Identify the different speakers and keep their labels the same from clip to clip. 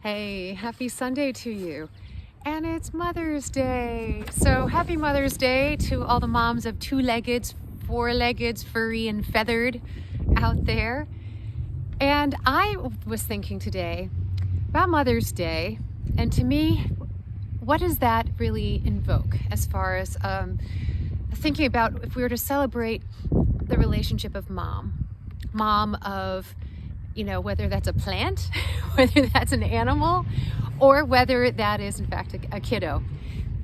Speaker 1: Hey, happy Sunday to you. And it's Mother's Day. So happy Mother's Day to all the moms of two-leggeds, four-leggeds, furry and feathered out there. And I was thinking today about Mother's Day, and to me, what does that really invoke as far as thinking about if we were to celebrate the relationship of mom of, whether that's a plant, whether that's an animal, or whether that is in fact a kiddo.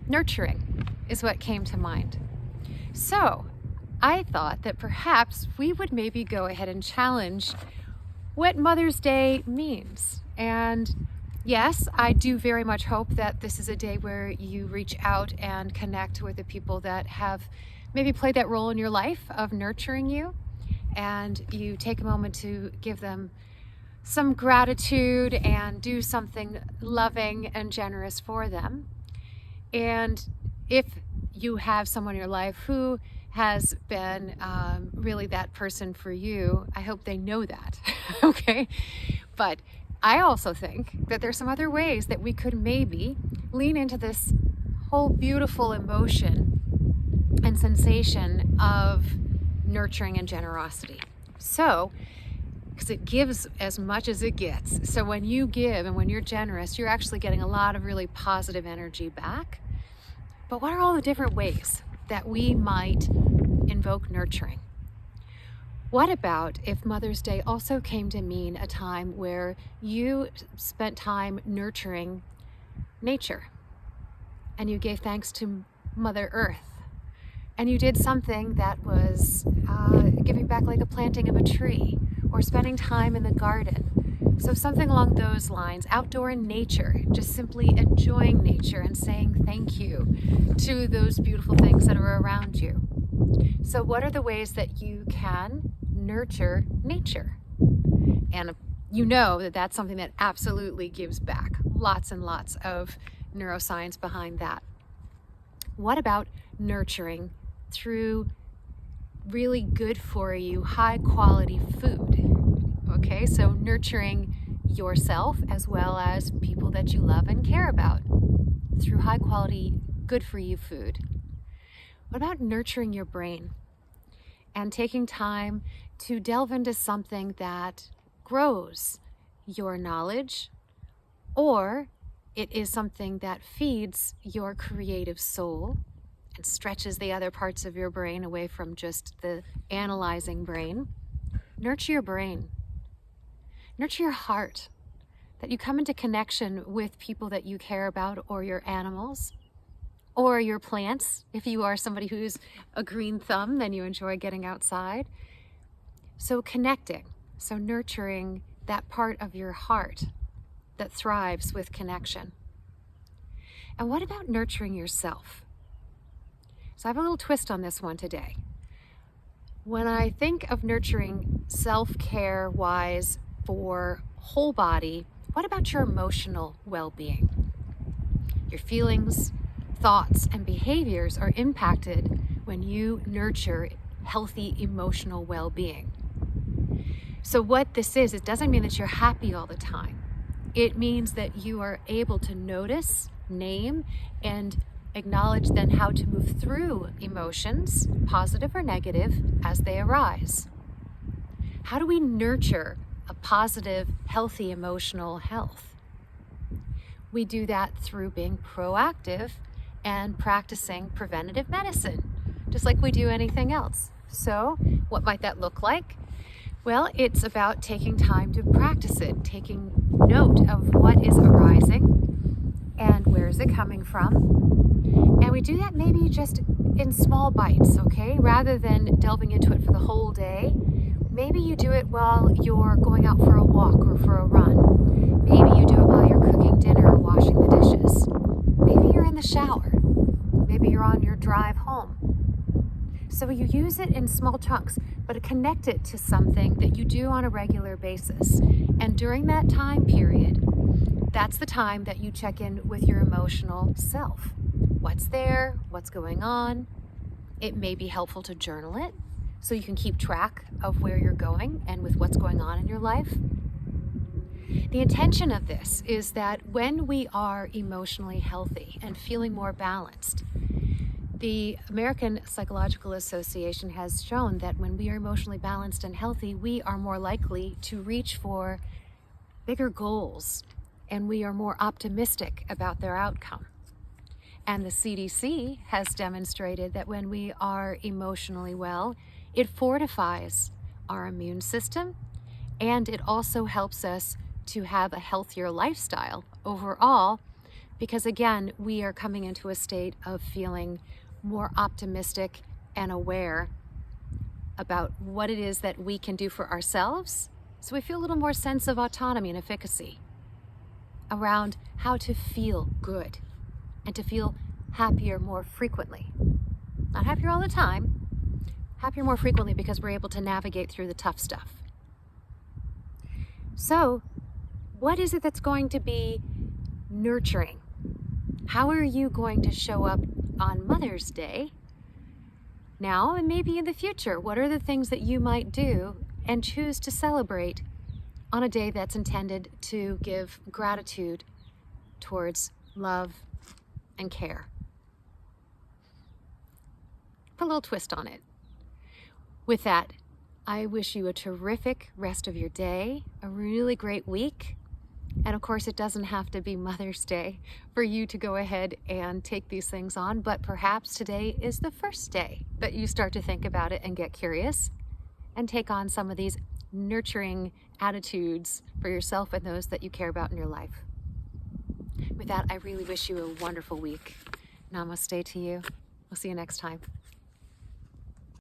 Speaker 1: Nurturing is what came to mind. So I thought that perhaps we would maybe go ahead and challenge what Mother's Day means. And yes, I do very much hope that this is a day where you reach out and connect with the people that have maybe played that role in your life of nurturing you, and you take a moment to give them some gratitude and do something loving and generous for them. And if you have someone in your life who has been really that person for you, I hope they know that, okay? But I also think that there's some other ways that we could maybe lean into this whole beautiful emotion and sensation of nurturing and generosity. So, because it gives as much as it gets. So when you give and when you're generous, you're actually getting a lot of really positive energy back. But what are all the different ways that we might invoke nurturing? What about if Mother's Day also came to mean a time where you spent time nurturing nature and you gave thanks to Mother Earth, and you did something that was giving back, like a planting of a tree or spending time in the garden? So something along those lines, outdoor in nature, just simply enjoying nature and saying thank you to those beautiful things that are around you. So what are the ways that you can nurture nature? And you know that that's something that absolutely gives back. Lots and lots of neuroscience behind that. What about nurturing through really good for you, high quality food? Okay, so nurturing yourself as well as people that you love and care about through high quality, good for you food. What about nurturing your brain and taking time to delve into something that grows your knowledge, or it is something that feeds your creative soul and stretches the other parts of your brain away from just the analyzing brain? Nurture your brain. Nurture your heart, that you come into connection with people that you care about, or your animals, or your plants. If you are somebody who's a green thumb, then you enjoy getting outside. So connecting, so nurturing that part of your heart that thrives with connection. And what about nurturing yourself? So I have a little twist on this one today. When I think of nurturing self-care wise for whole body, what about your emotional well-being? Your feelings, thoughts, and behaviors are impacted when you nurture healthy emotional well-being. So what this is, it doesn't mean that you're happy all the time. It means that you are able to notice, name, and acknowledge then how to move through emotions, positive or negative, as they arise. How do we nurture a positive, healthy emotional health? We do that through being proactive and practicing preventative medicine, just like we do anything else. So what might that look like? Well, it's about taking time to practice it, taking note of what is arising and where is it coming from. And we do that maybe just in small bites, okay? Rather than delving into it for the whole day. Maybe you do it while you're going out for a walk or for a run. Maybe you do it while you're cooking dinner or washing the dishes. Maybe you're in the shower. Maybe you're on your drive home. So you use it in small chunks, but connect it to something that you do on a regular basis. And during that time period, that's the time that you check in with your emotional self. What's there? What's going on? It may be helpful to journal it so you can keep track of where you're going and with what's going on in your life. The intention of this is that when we are emotionally healthy and feeling more balanced, the American Psychological Association has shown that when we are emotionally balanced and healthy, we are more likely to reach for bigger goals and we are more optimistic about their outcome. And the CDC has demonstrated that when we are emotionally well, it fortifies our immune system and it also helps us to have a healthier lifestyle overall, because again, we are coming into a state of feeling more optimistic and aware about what it is that we can do for ourselves. So we feel a little more sense of autonomy and efficacy around how to feel good and to feel happier more frequently. Not happier all the time, happier more frequently because we're able to navigate through the tough stuff. So, what is it that's going to be nurturing? How are you going to show up on Mother's Day now and maybe in the future? What are the things that you might do and choose to celebrate on a day that's intended to give gratitude towards love and care? Put a little twist on it. With that, I wish you a terrific rest of your day, a really great week. And of course, it doesn't have to be Mother's Day for you to go ahead and take these things on, but perhaps today is the first day that you start to think about it and get curious and take on some of these nurturing attitudes for yourself and those that you care about in your life. With that, I really wish you a wonderful week. Namaste to you. We'll see you next time.